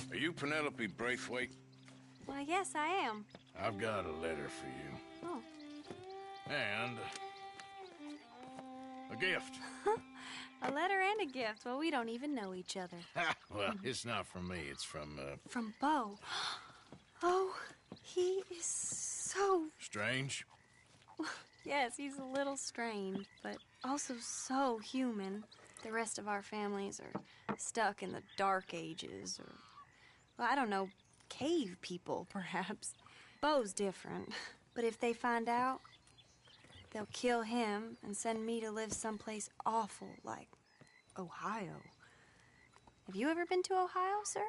Are you Penelope Braithwaite? Why, yes, I am. I've got a letter for you. Oh. And a gift. A letter and a gift. Well, we don't even know each other. Well, it's not from me. It's from, From Beau. Oh, he is so... Strange? Yes, he's a little strange, but also so human. The rest of our families are stuck in the Dark Ages, or, well, I don't know, cave people, perhaps. Beau's different, but if they find out, they'll kill him and send me to live someplace awful like Ohio. Have you ever been to Ohio, sir?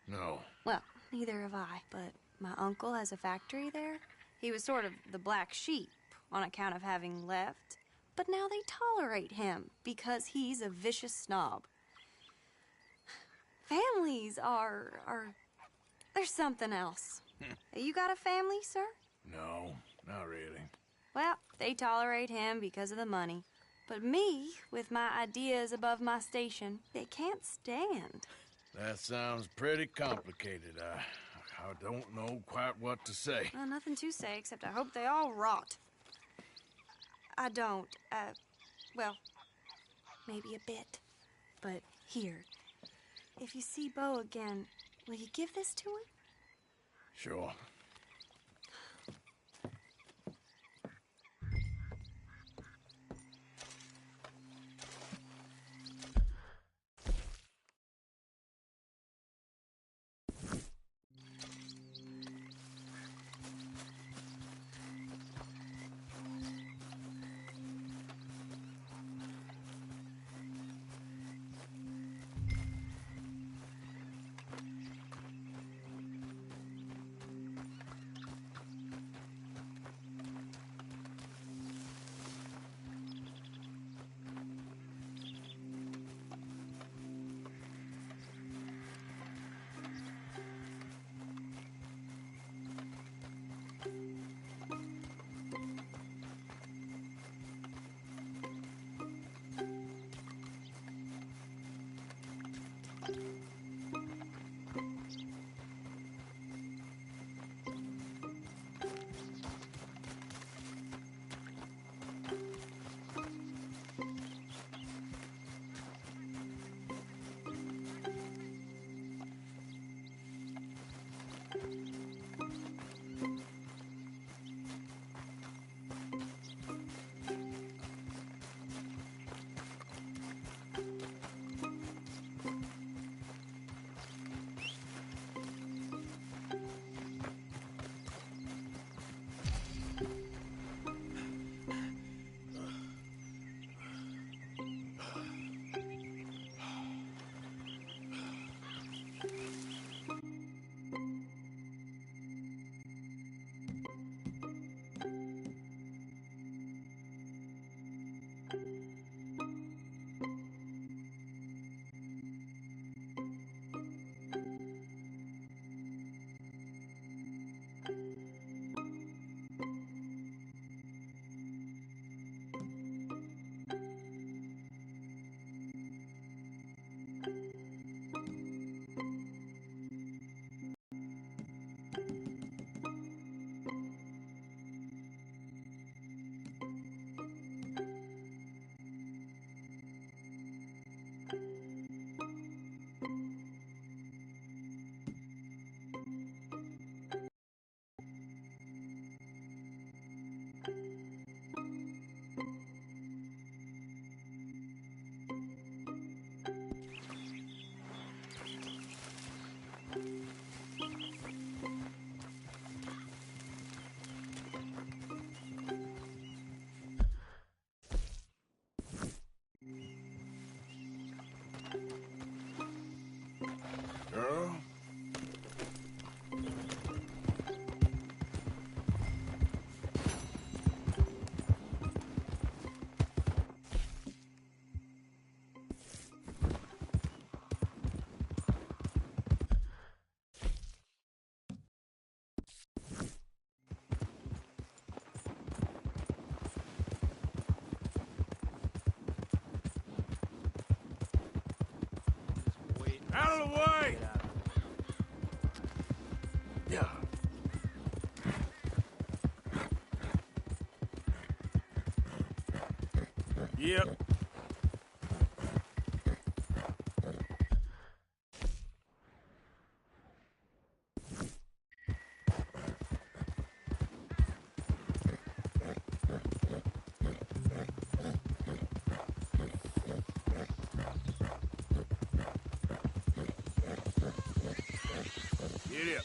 No. Well, neither have I, but my uncle has a factory there. He was sort of the black sheep on account of having left, but now they tolerate him because he's a vicious snob. Families there's something else. You got a family, sir? No, not really. Well, they tolerate him because of the money. But me, with my ideas above my station, they can't stand. That sounds pretty complicated. I don't know quite what to say. Well, nothing to say, except I hope they all rot. I don't, well, maybe a bit. But here, if you see Beau again, will you give this to him? Sure. Out of the way! Yeah. Yep. Get up. Yeah.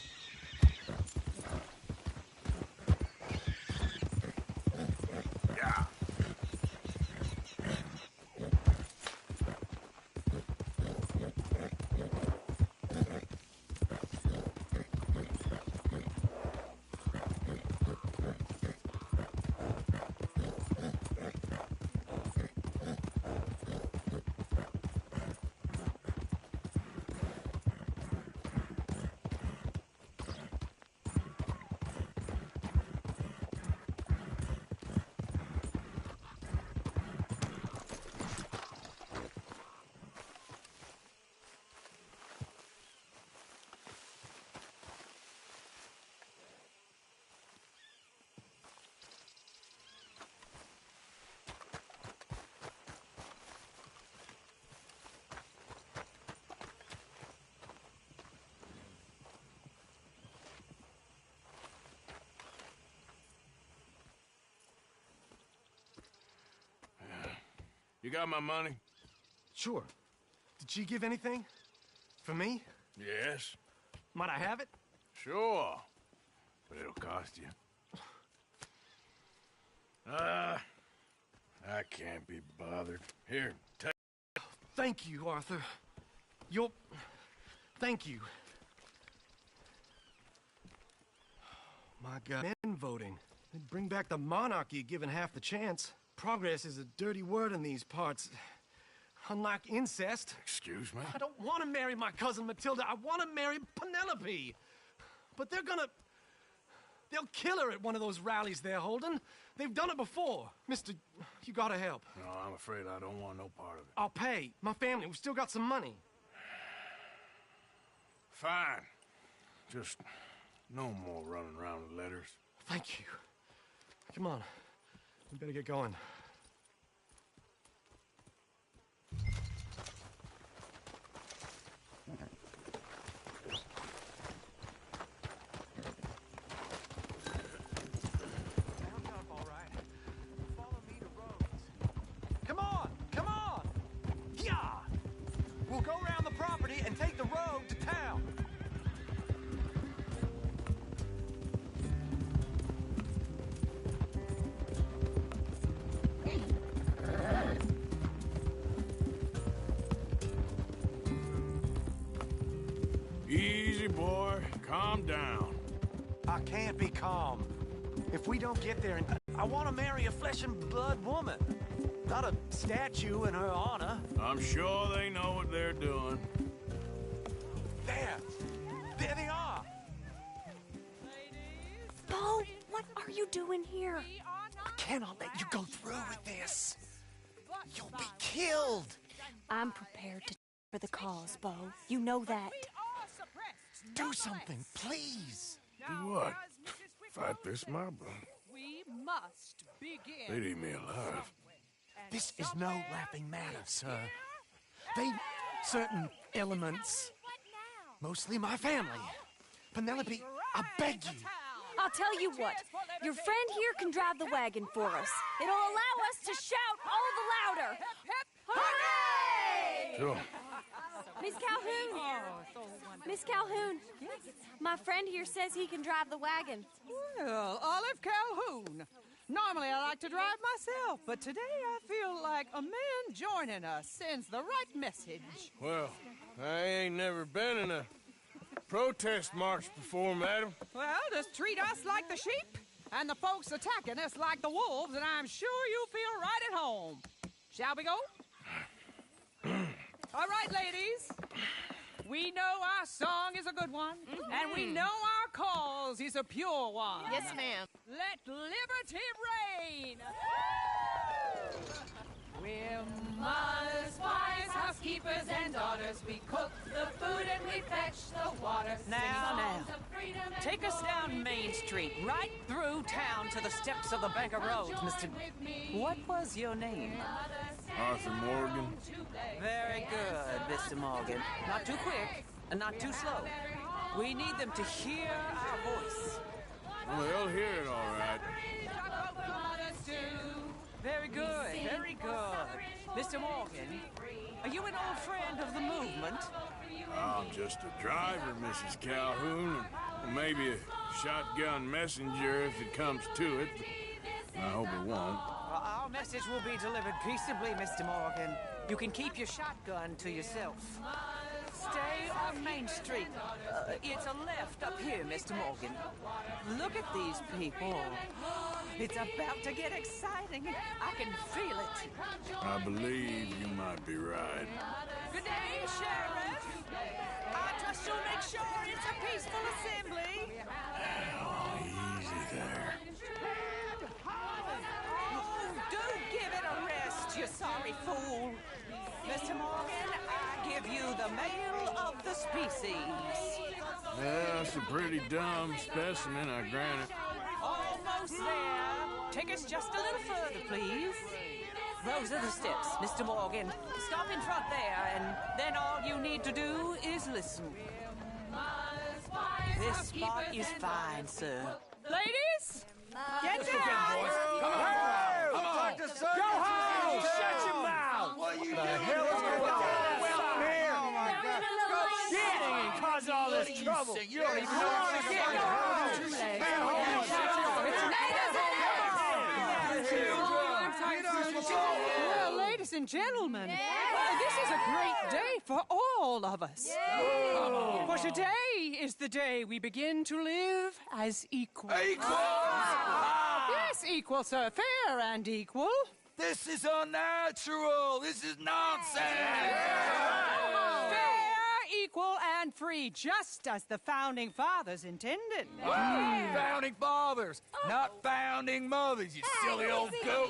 You got my money? Sure. Did she give anything? For me? Yes. Might I have it? Sure. But it'll cost you. I can't be bothered. Here, take. Thank you, Arthur. Thank you. My God, men voting. They'd bring back the monarchy given half the chance. Progress is a dirty word in these parts. Unlike incest. Excuse me? I don't want to marry my cousin Matilda. I want to marry Penelope. But they'll kill her at one of those rallies they're holding. They've done it before. Mister, you gotta help. No, I'm afraid I don't want no part of it. I'll pay. My family, we've still got some money. Fine. Just no more running around with letters. Thank you. Come on. We better get going. Come on! Come on! Yeah! We'll go around the property and take the road to town. Easy, boy. Calm down. I can't be calm. If we don't get there, I want to marry a flesh and blood woman. Not a statue in her honor. I'm sure they know what they're doing. There they are. Bo, what are you doing here? I cannot let you go through with this. You'll be killed. I'm prepared to for the cause, Bo. You know that. Do something, please. Do what? Fight this mob? We must begin. They'd eat me alive. This is no laughing matter, sir. Certain elements, mostly my family. Penelope, I beg you. I'll tell you what. Your friend here can drive the wagon for us. It'll allow us to shout all the louder. Hooray! Sure. Miss Calhoun! Miss Calhoun! My friend here says he can drive the wagon. Well, Olive Calhoun. Normally I like to drive myself, but today I feel like a man joining us sends the right message. Well, I ain't never been in a protest march before, madam. Well, just treat us like the sheep, and the folks attacking us like the wolves, and I'm sure you feel right at home. Shall we go? All right, ladies. We know our song is a good one, and we know our cause is a pure one. Yes, ma'am. Let liberty reign. We must fight our keepers and daughters. We cook the food and we fetch the water. Now, take us down Main Street, right through town to the steps of the Bank of Roads, Mr. What was your name? Arthur Morgan. Very good, Mr. Morgan. Not too quick and not too slow. We need them to hear our voice. Well, they'll hear it all right. Very good, very good. Mr. Morgan, are you an old friend of the movement? I'm just a driver, Mrs. Calhoun, and maybe a shotgun messenger if it comes to it. But I hope it won't. Well, our message will be delivered peaceably, Mr. Morgan. You can keep your shotgun to yourself. Stay on Main Street. It's a left up here, Mr. Morgan. Look at these people. It's about to get exciting. I can feel it. I believe you might be right. Good day, Sheriff. I trust you'll make sure it's a peaceful assembly. Oh, easy there. Oh, do give it a rest, you sorry fool. Mr. Morgan, I give you the male of the species. Yeah, it's a pretty dumb specimen, I grant it. Almost there. Take us just a little further, please. Those are the steps, Mr. Morgan. Stop in front there, and then all you need to do is listen. This spot is fine, sir. Ladies, get down! Come on! Go home! Shut your mouth! What are you doing? The hell is going on here? Oh my God! Go shit and cause all this trouble. You don't even know what's going Well, ladies and gentlemen, this is a great day for all of us. For today is the day we begin to live as equals. Yes, equal, sir. Fair and equal. This is unnatural. This is nonsense. Fair, equal, and free, just as the Founding Fathers intended. Founding fathers, not founding mothers, you silly old goat.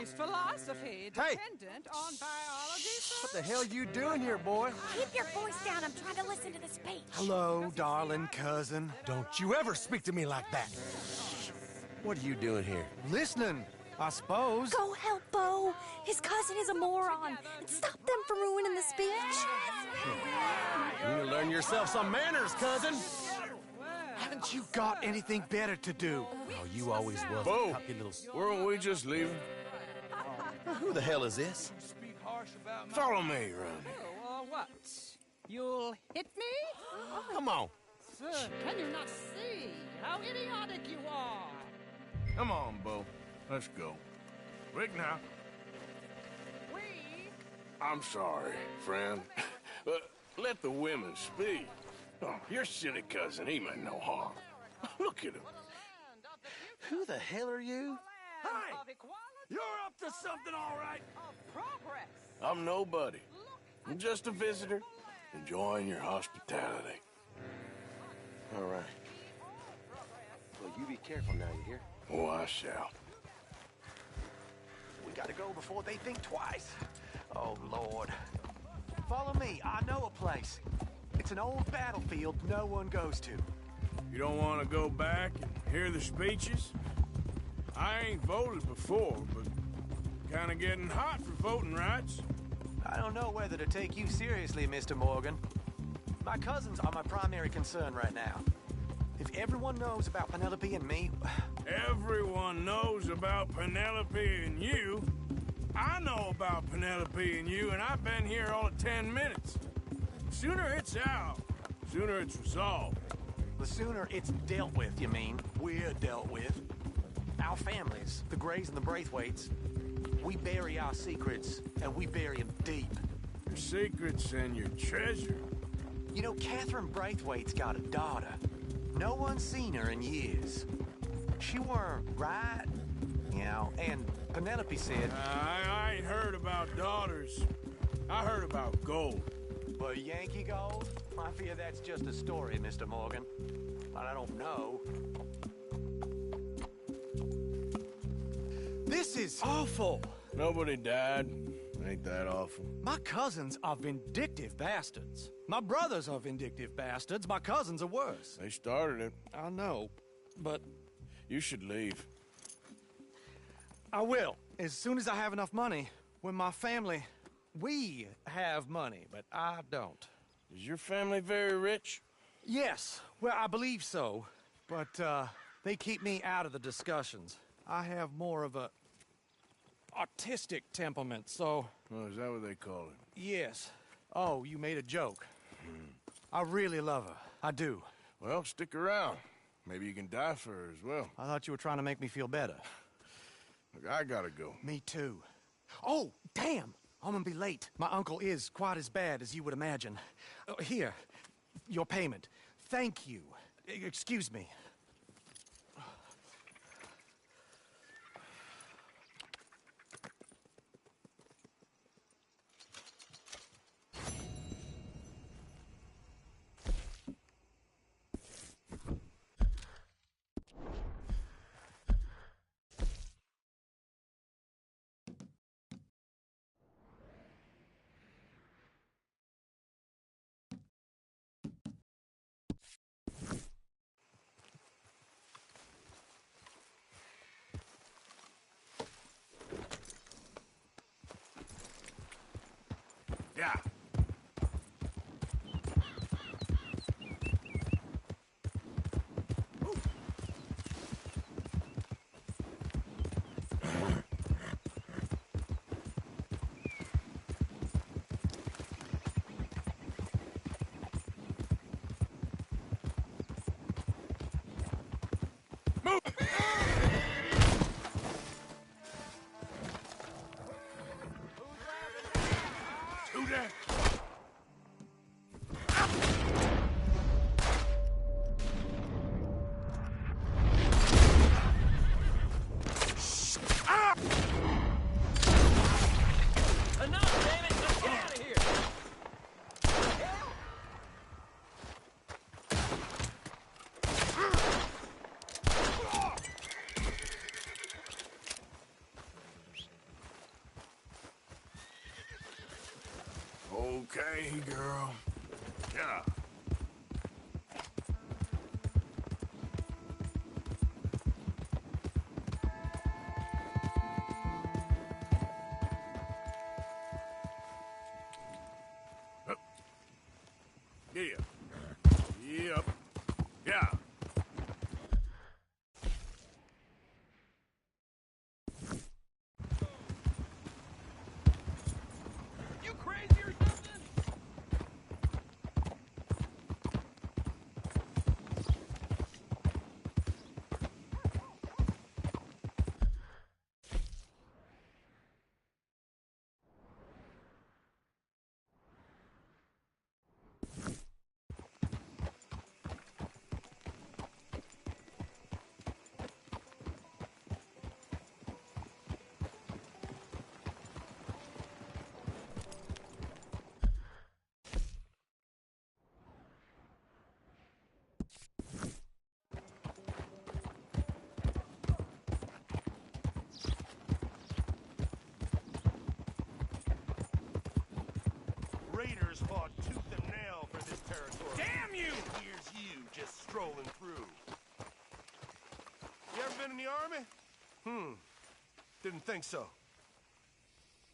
Is philosophy dependent on biology, sir? What the hell you doing here, boy? Keep your voice down. I'm trying to listen to the speech. Hello, darling cousin. Don't you ever speak to me like that. What are you doing here? Listening, I suppose. Go help Bo. His cousin is a moron. And stop them from ruining the speech. You need to learn yourself some manners, cousin. Haven't you got anything better to do? Oh, you always was Bo, a cocky little... weren't we just leaving? Who the hell is this? Follow me around here. What? You'll hit me? Come on. Sir, can you not see how idiotic you are? Come on, Bo. Let's go. Quick now. I'm sorry, friend. Let the women speak. Oh, your silly cousin, he meant no harm. Look at him. Who the hell are you? Hey, you're up to something, all right? I'm nobody. I'm just a visitor, enjoying your hospitality. All right. Well, you be careful now, you hear? Oh, I shall. We gotta go before they think twice. Oh, Lord. Follow me. I know a place. It's an old battlefield no one goes to. You don't want to go back and hear the speeches? I ain't voted before, but kind of getting hot for voting rights. I don't know whether to take you seriously, Mr. Morgan. My cousins are my primary concern right now. If everyone knows about Penelope and me... Everyone knows about Penelope and you. I know about Penelope and you, and I've been here all of 10 minutes. Sooner it's out, sooner it's resolved. The sooner it's dealt with, you mean? We're dealt with. Our families, the Grays and the Braithwaites, we bury our secrets, and we bury them deep. Your secrets and your treasure. You know, Catherine Braithwaite's got a daughter. No one's seen her in years. She weren't right, you know, and Penelope said... I ain't heard about daughters. I heard about gold. But Yankee gold? I fear that's just a story, Mr. Morgan. But I don't know. This This is awful. Nobody died. Ain't that awful? My cousins are vindictive bastards. My brothers are vindictive bastards. My cousins are worse. They started it. I know, but You should leave. I will. As soon as I have enough money. When my family... We have money, but I don't. Is your family very rich? Yes, well, I believe so. But, they keep me out of the discussions. I have more of a... artistic temperament, so... Oh, is that what they call it? Yes. Oh, you made a joke. I really love her. I do. Well, stick around. Maybe you can die for her as well. I thought you were trying to make me feel better. Look, I gotta go. Me too. Oh, damn! I'm gonna be late. My uncle is quite as bad as you would imagine. Here, your payment. Thank you. Excuse me. Yeah. Who that? Enough, damn it! Let's get out of here! Okay, girl. Yeah. Yeah. Yep. Yeah. You crazy or something? Raiders fought tooth and nail for this territory. Damn you! Here's you just strolling through. You ever been in the army? Didn't think so.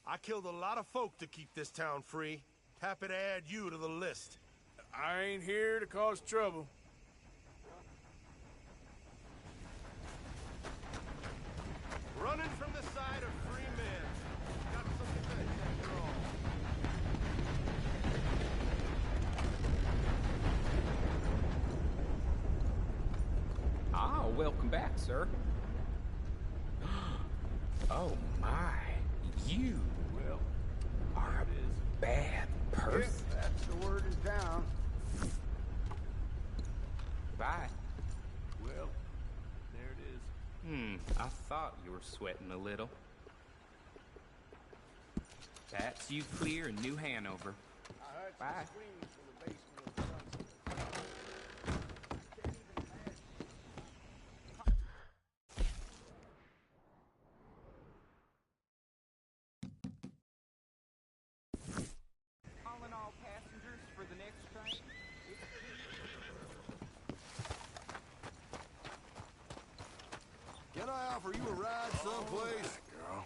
I killed a lot of folk to keep this town free. Happy to add you to the list. I ain't here to cause trouble. Running from the side of free men. Got something to say after all. Ah, welcome back, sir. Oh my, you are a bad person. That's the word in town. Bye. Well, there it is. I thought you were sweating a little. That's you clear in New Hanover. Bye. hide someplace. Girl.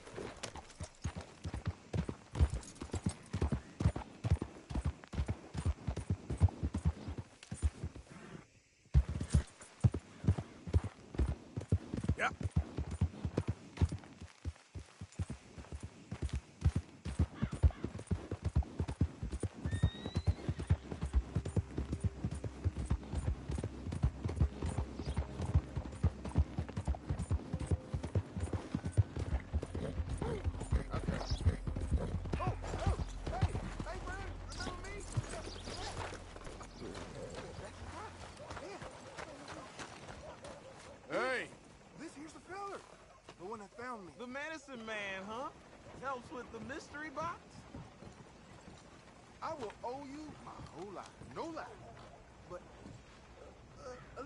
Yeah. Hey! This here's the feller. The one that found me. The medicine man, huh? Helps with the mystery box? I will owe you my whole life. No lie. But,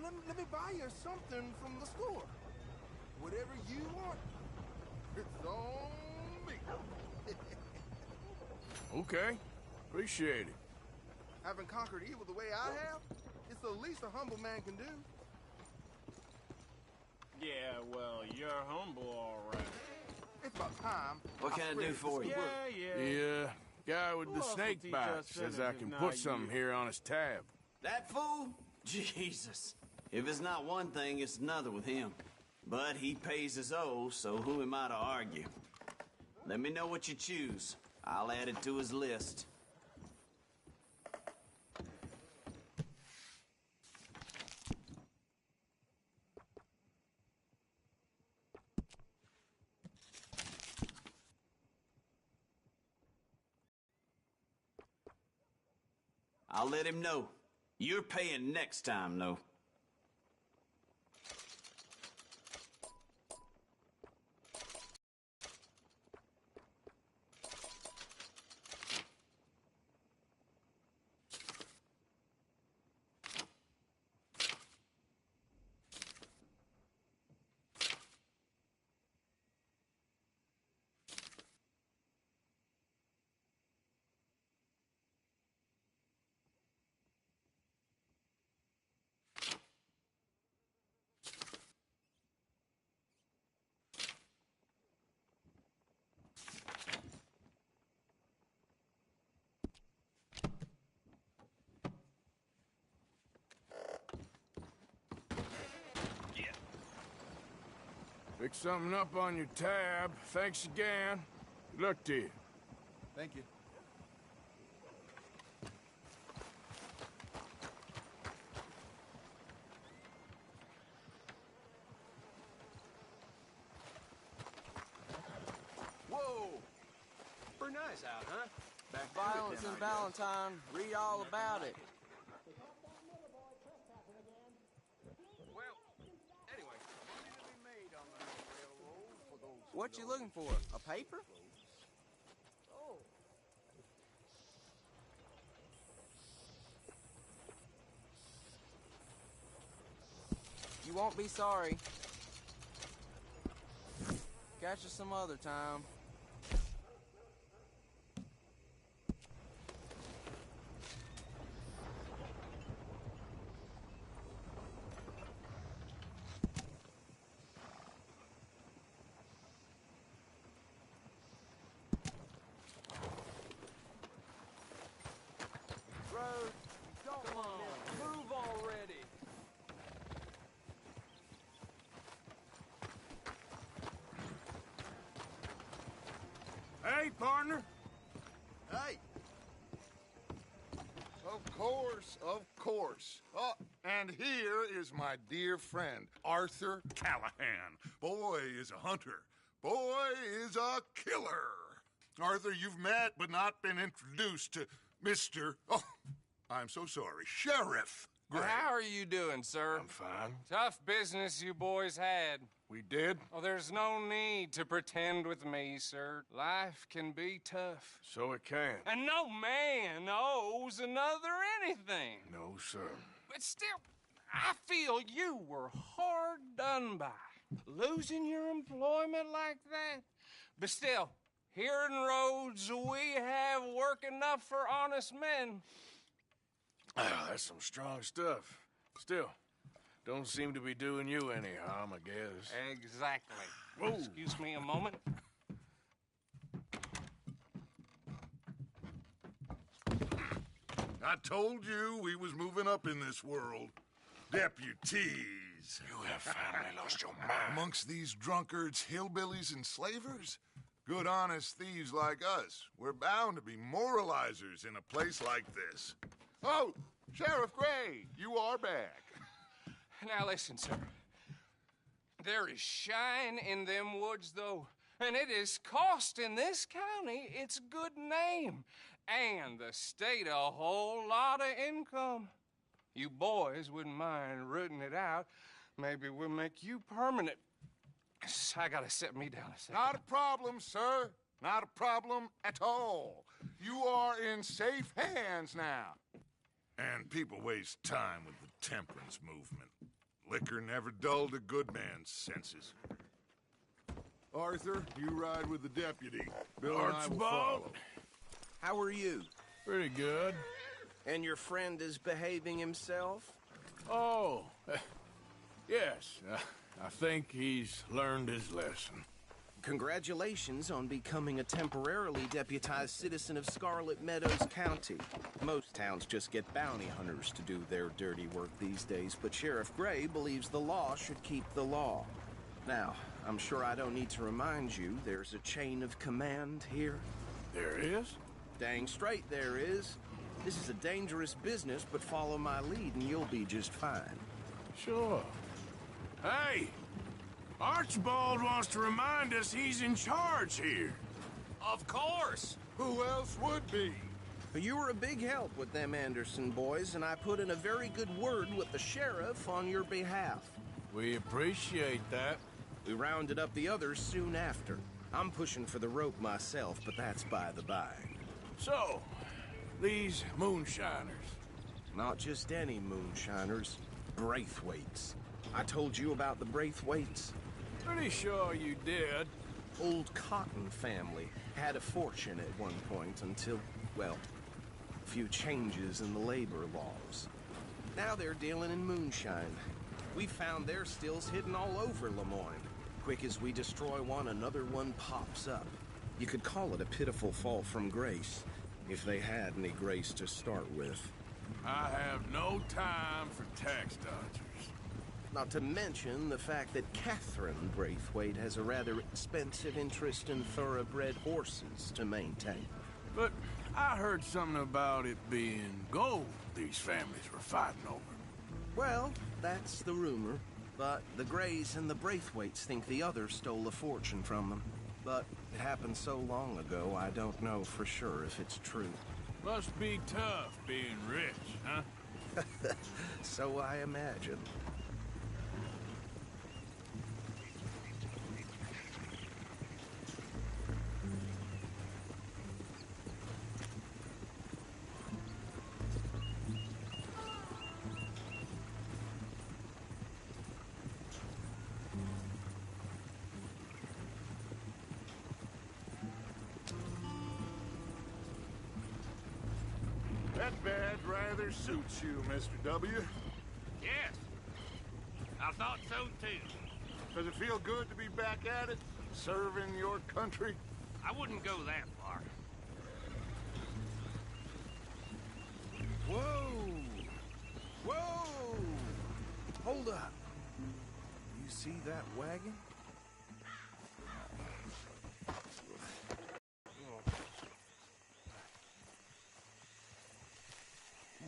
let me buy you something from the store. Whatever you want, it's on me. Okay. Appreciate it. Having conquered evil the way I have, it's the least a humble man can do. Yeah, well, you're humble, all right. It's about time. What can I do for you? The guy with the snake bite says I can put something here on his tab. That fool? Jesus. If it's not one thing, it's another with him. But he pays his owe, so who am I to argue? Let me know what you choose. I'll add it to his list. I'll let him know. You're paying next time, though. Pick something up on your tab. Thanks again. Good luck to you. Thank you. Whoa! Pretty nice out, huh? Back Violence in Valentine. Read all about it. What you looking for? A paper? Oh. You won't be sorry. Catch you some other time. Come on, move already. Hey, partner. Hey. Of course, of course. Oh, and here is my dear friend, Arthur Callahan. Boy is a hunter. Boy is a killer. Arthur, you've met but not been introduced to Mr. Oh, I'm so sorry, Sheriff Gray. How are you doing, sir? I'm fine. Tough business you boys had. We did? Oh, there's no need to pretend with me, sir. Life can be tough. So it can. And no man owes another anything. No, sir. But still, I feel you were hard done by. Losing your employment like that. But still, here in Rhodes, we have work enough for honest men. That's some strong stuff. Still, Don't seem to be doing you any harm, I guess. Exactly. Whoa. Excuse me a moment. I told you we was moving up in this world. Deputies. You have finally lost your mind. Amongst these drunkards, hillbillies, and slavers? Good honest thieves like us. We're bound to be moralizers in a place like this. Oh, Sheriff Gray, you are back. Now listen, sir. There is shine in them woods, though, and it is costing this county its good name and the state a whole lot of income. You boys wouldn't mind rooting it out. Maybe we'll make you permanent. I gotta set me down a second. Not a problem, sir. Not a problem at all. You are in safe hands now. And people waste time with the temperance movement. Liquor never dulled a good man's senses. Arthur, you ride with the deputy. Bill and I will follow. How are you? Pretty good. And your friend is behaving himself? Oh, yes. I think he's learned his lesson. Congratulations on becoming a temporarily deputized citizen of Scarlet Meadows County. Most towns just get bounty hunters to do their dirty work these days, but Sheriff Gray believes the law should keep the law. Now, I'm sure I don't need to remind you there's a chain of command here. There is? Dang straight there is. This is a dangerous business, but follow my lead and you'll be just fine. Sure. Hey! Archibald wants to remind us he's in charge here. Of course. Who else would be? You were a big help with them Anderson boys, and I put in a very good word with the sheriff on your behalf. We appreciate that. We rounded up the others soon after. I'm pushing for the rope myself, but that's by the by. So, these moonshiners. Not just any moonshiners. Braithwaites. I told you about the Braithwaites? Pretty sure you did. Old Cotton family had a fortune at one point until, well, a few changes in the labor laws. Now they're dealing in moonshine. We found their stills hidden all over Lemoyne. Quick as we destroy one, another one pops up. You could call it a pitiful fall from grace, if they had any grace to start with. I have no time for tax dodgers. Not to mention the fact that Catherine Braithwaite has a rather expensive interest in thoroughbred horses to maintain. But I heard something about it being gold these families were fighting over. Well, that's the rumor. But the Grays and the Braithwaites think the others stole a fortune from them. But it happened so long ago, I don't know for sure if it's true. Must be tough being rich, huh? So I imagine. That badge rather suits you, Mr. W. Yes. I thought so, too. Does it feel good to be back at it, serving your country? I wouldn't go that far. Whoa! Whoa! Hold up. You see that wagon?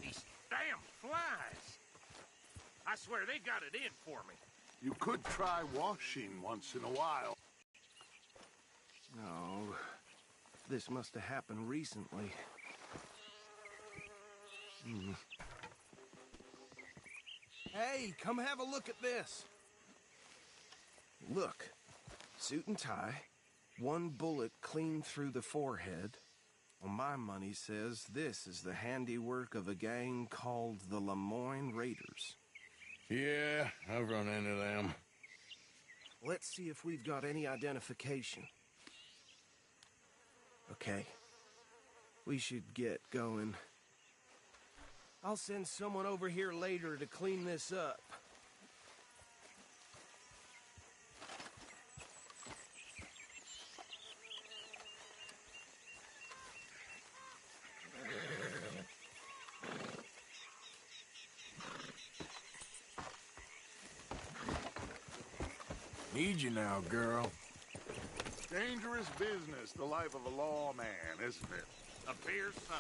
These damn flies. I swear they got it in for me. You could try washing once in a while. No. This must have happened recently. Hey, come have a look at this. Look. Suit and tie. One bullet clean through the forehead. Well, my money says this is the handiwork of a gang called the Lemoyne Raiders. Yeah, I've run into them. Let's see if we've got any identification. Okay. We should get going. I'll send someone over here later to clean this up. Need you now, girl. Dangerous business, the life of a lawman, isn't it? Appears so.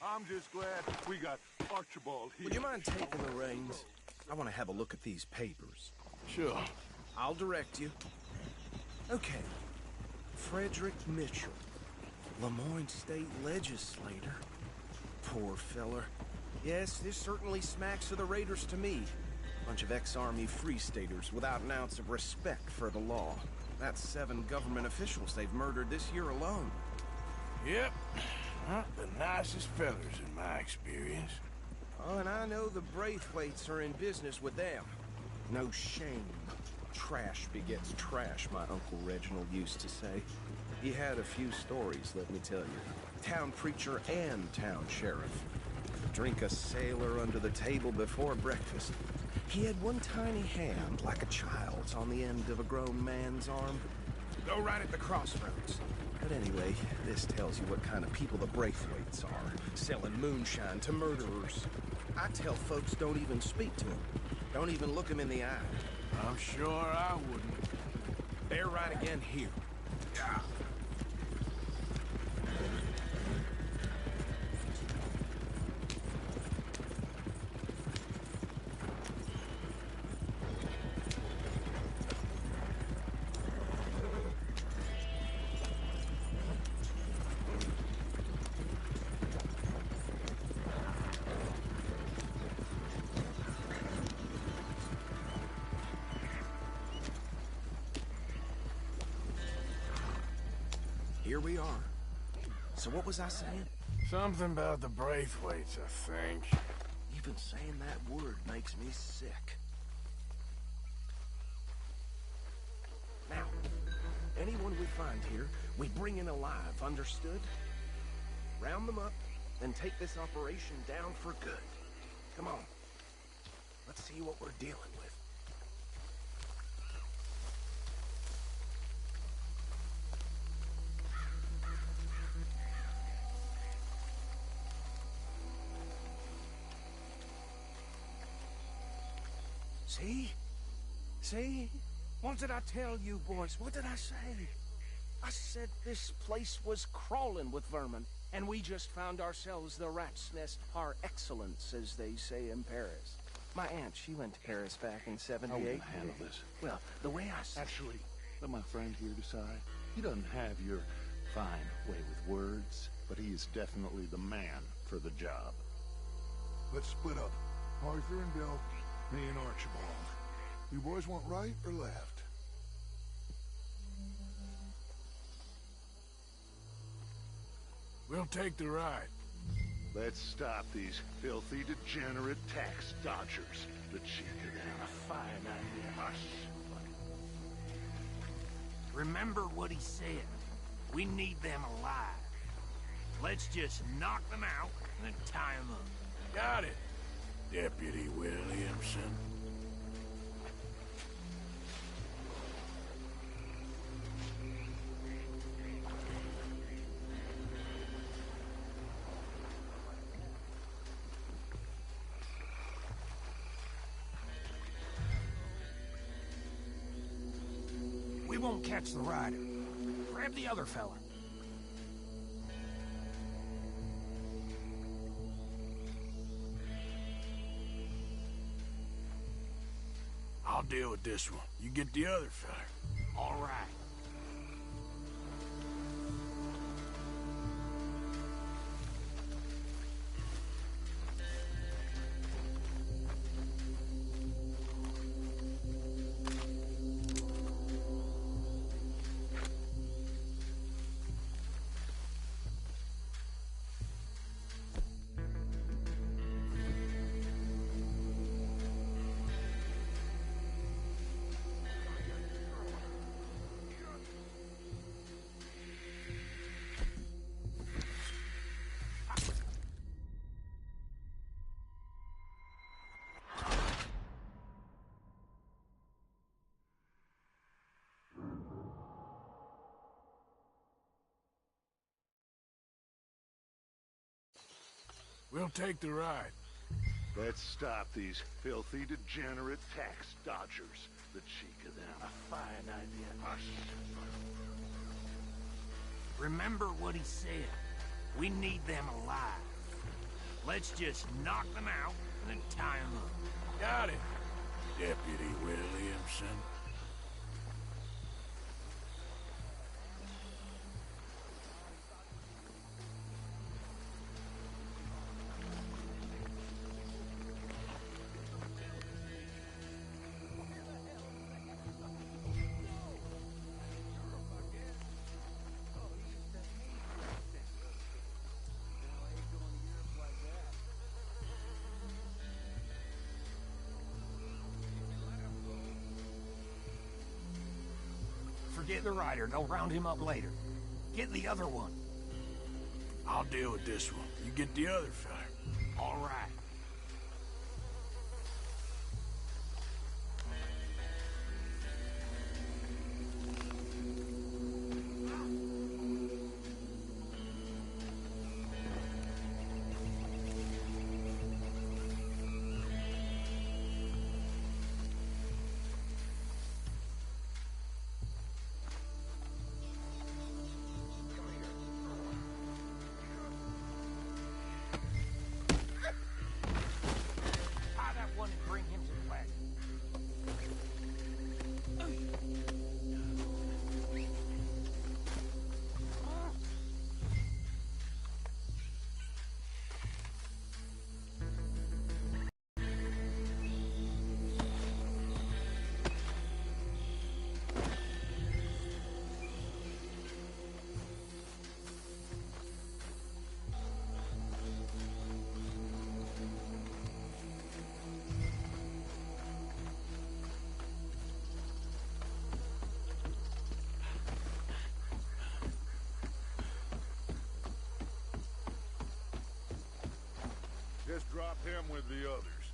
I'm just glad we got Archibald here. Would you mind taking the reins? I want to have a look at these papers. Sure. I'll direct you. Okay. Frederick Mitchell, Lemoyne State Legislator. Poor feller. Yes, this certainly smacks of the Raiders to me. Bunch of ex-Army Free Staters without an ounce of respect for the law. That's 7 government officials they've murdered this year alone. Yep. Not the nicest fellers in my experience. Oh, and I know the Braithwaites are in business with them. No shame. Trash begets trash, my Uncle Reginald used to say. He had a few stories, let me tell you. Town preacher and town sheriff. Drink a sailor under the table before breakfast. He had one tiny hand, like a child's, on the end of a grown man's arm. Go right at the crossroads. But anyway, this tells you what kind of people the Braithwaites are, selling moonshine to murderers. I tell folks don't even speak to them. Don't even look them in the eye. I'm sure I wouldn't. They're right again here. Yeah. Here we are. So what was I saying? Something about the Braithwaites, I think. Even saying that word makes me sick. Now, anyone we find here, we bring in alive, understood? Round them up, then take this operation down for good. Come on. Let's see what we're dealing with. See? See? What did I tell you, boys? What did I say? I said this place was crawling with vermin, and we just found ourselves the rat's nest par excellence, as they say in Paris. My aunt, she went to Paris back in '78. How are we gonna handle this? Well, the way I see... Actually, let my friend here decide. He doesn't have your fine way with words, but he is definitely the man for the job. Let's split up. Arthur and Bill, me and Archibald. You boys want right or left? We'll take the ride. Let's stop these filthy, degenerate tax dodgers. The cheek of them. A fine idea. Hush. Remember what he said. We need them alive. Let's just knock them out and then tie them up. Got it, Deputy Williamson. We won't catch the rider. Grab the other fella. I'll deal with this one. You get the other fella. All right. We'll take the ride. Let's stop these filthy, degenerate tax dodgers. The cheek of them. A fine idea. Hush. Remember what he said. We need them alive. Let's just knock them out and then tie them up. Got it, Deputy Williamson. Forget the rider. They'll round him up later. Get the other one. I'll deal with this one. You get the other fella. All right. Just drop him with the others.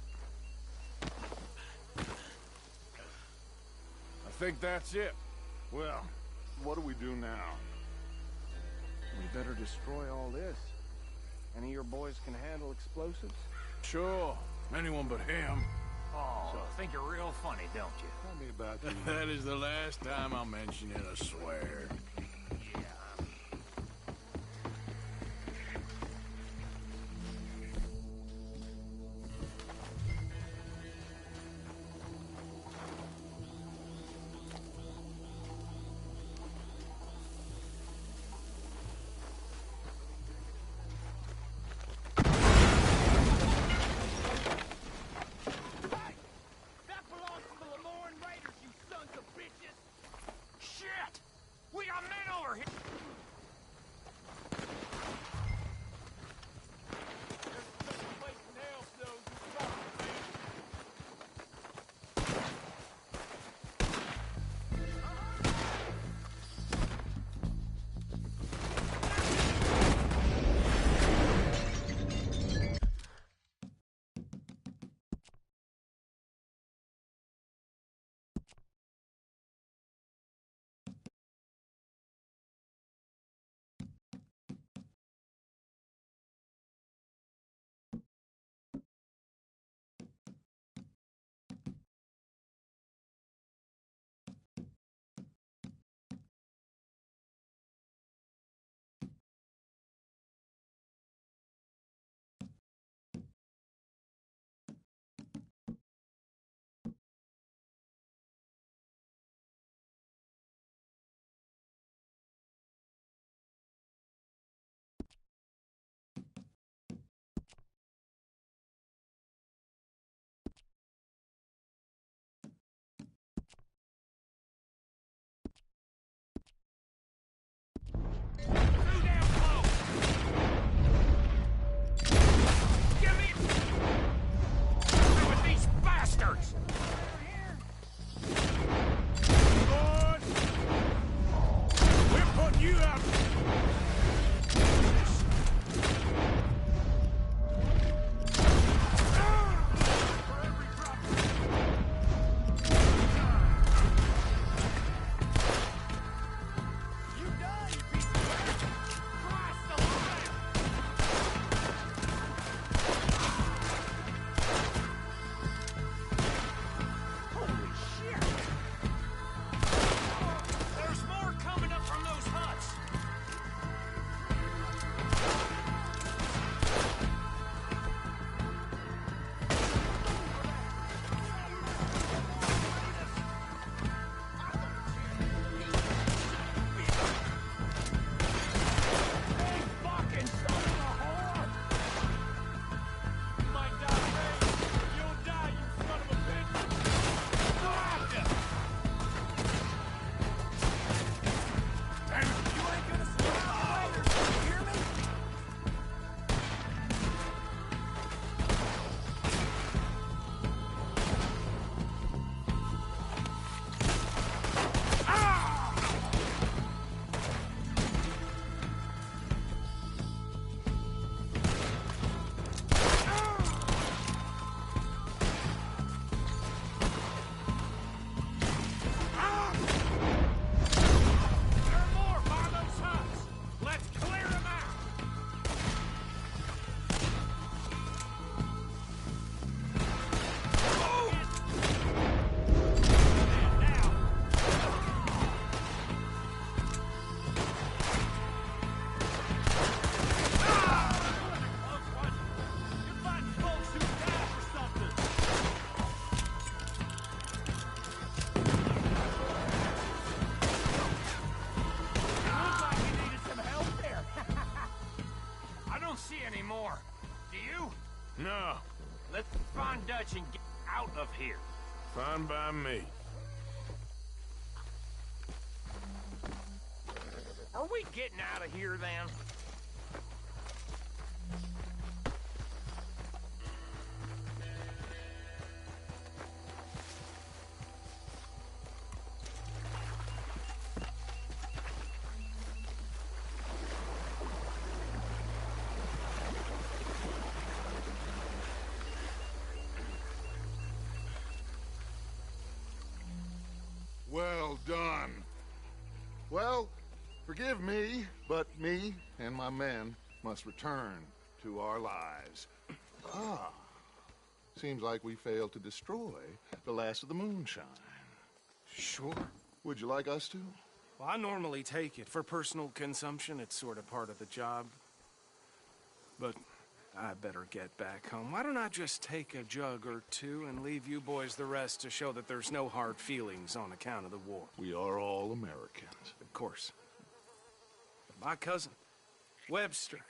I think that's it. Well, what do we do now? We better destroy all this. Any of your boys can handle explosives? Sure. Anyone but him. Oh, so think you're real funny, don't you? Tell me about you. That is the last time I'll mention it, I swear. We got No. Let's find Dutch and get out of here. Fine by me. Are we getting out of here, then? Well done. Well, forgive me, but me and my men must return to our lives. Ah, seems like we failed to destroy the last of the moonshine. Sure. Would you like us to? Well, I normally take it. For personal consumption, it's sort of part of the job. But I better get back home. Why don't I just take a jug or two and leave you boys the rest to show that there's no hard feelings on account of the war? We are all Americans. Of course. But my cousin, Webster,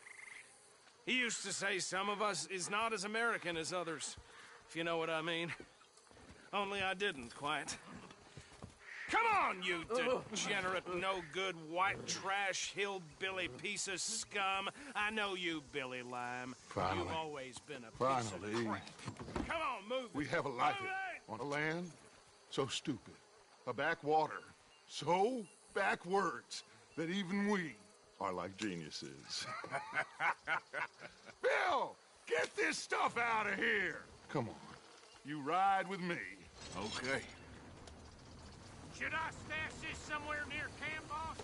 he used to say some of us is not as American as others, if you know what I mean. Only I didn't quite. Come on, you degenerate, no-good, white trash, hillbilly piece of scum. I know you, Billy Lime. Finally. You've always been a piece of Finally. crap. Come on, move We it. have a life Move it. on a land so stupid, a backwater so backwards that even we are like geniuses. Bill, get this stuff out of here. Come on, you ride with me. Okay. Should I stash this somewhere near camp, boss?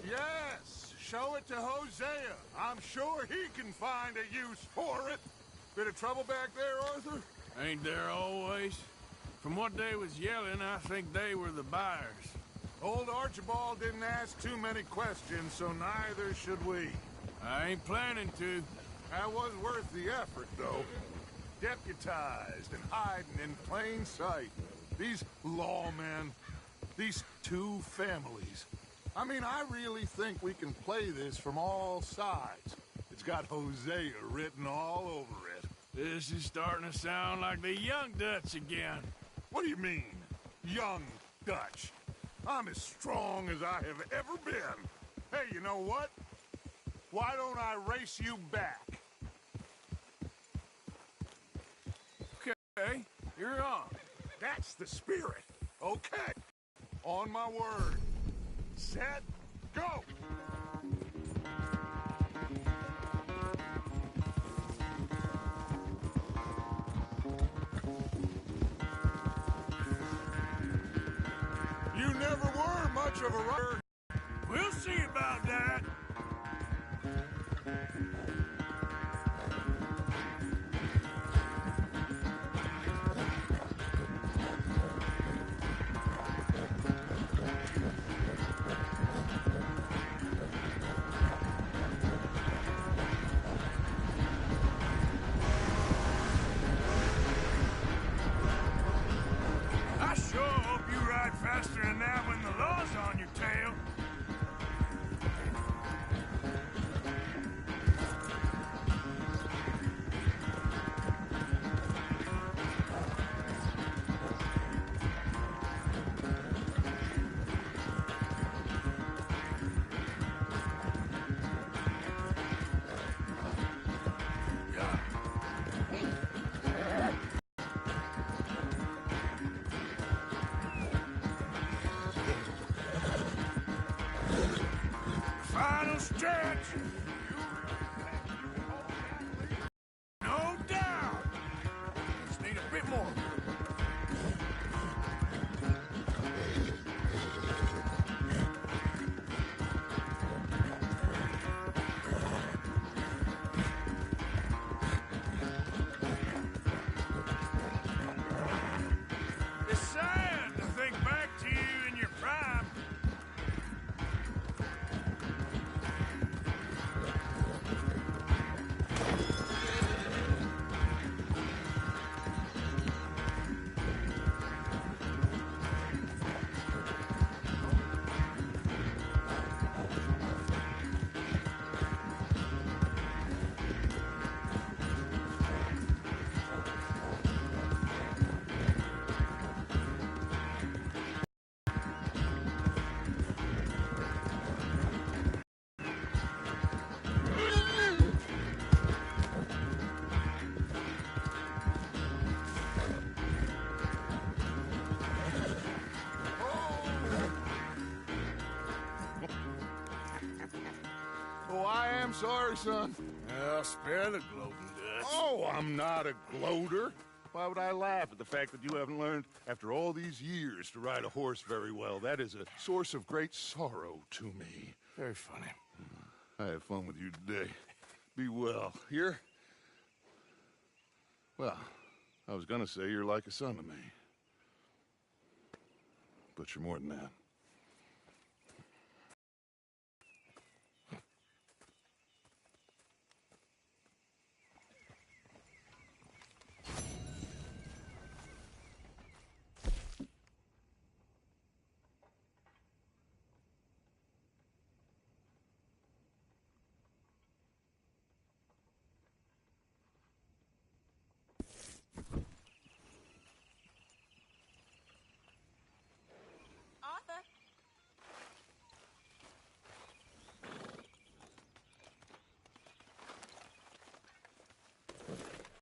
Yes, show it to Hosea. I'm sure he can find a use for it. Bit of trouble back there, Arthur? Ain't there always? From what they was yelling, I think they were the buyers. Old Archibald didn't ask too many questions, so neither should we. I ain't planning to. That was worth the effort, though. Deputized and hiding in plain sight. These lawmen, these two families. I mean, I really think we can play this from all sides. It's got Hosea written all over it. This is starting to sound like the young Dutch again. What do you mean, young Dutch? I'm as strong as I have ever been. Hey, you know what? Why don't I race you back? Okay, you're on. That's the spirit. Okay. On my word. Set, go! You never were much of a runner. We'll see about that. I sure hope you ride faster than that when the law's on your tail. Final stretch. No doubt. Just need a bit more. It's sad to think back to you in your prime. Oh, I am sorry, son. Well, spare the gloating, Dutch. Oh, I'm not a gloater. Why would I laugh at the fact that you haven't learned, after all these years, to ride a horse very well? That is a source of great sorrow to me. Very funny. I had fun with you today. Be well. Here? Well, I was gonna say you're like a son to me. But you're more than that.